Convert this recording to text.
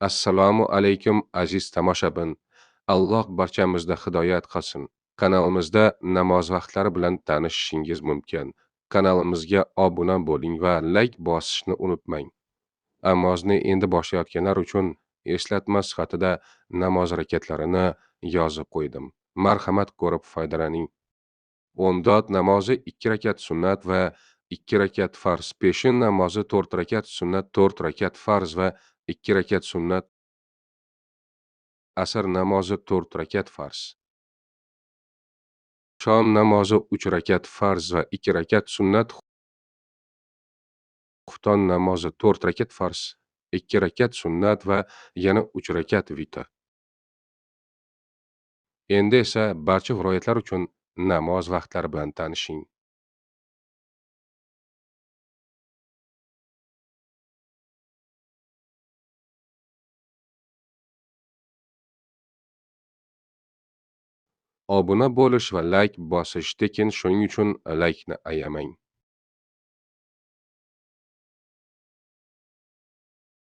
Assalomu alaykum aziz tomoshabin. Alloh barchamizda hidoyat qilsin. Kanalimizda namoz vaqtlari bilan tanishishingiz mumkin. Kanalimizga obuna bo'ling va like bosishni unutmang. Namozni endi boshlayotganlar uchun eslatma sifatida namoz rakatlarini yozib qo'ydim. Marhamat ko'rib foydalaning. 10 namozi 2 rakat sunnat va 2 rakat farz. Peshin namozi 4 rakat sunnat, 4 rakat farz va 2 rakat sunnat. Asr namozi 4 rakat farz. Shom namozi 3 rakat farz va 2 rakat sunnat. Xufton namozi 4 rakat farz, 2 rakat sunnat va yana 3 rakat vitr. Endi esa barcha viloyatlar uchun namoz vaqtlari bilan tanishing. Obuna bo'lish va like bosish, lekin shuning uchun like ni ayamang.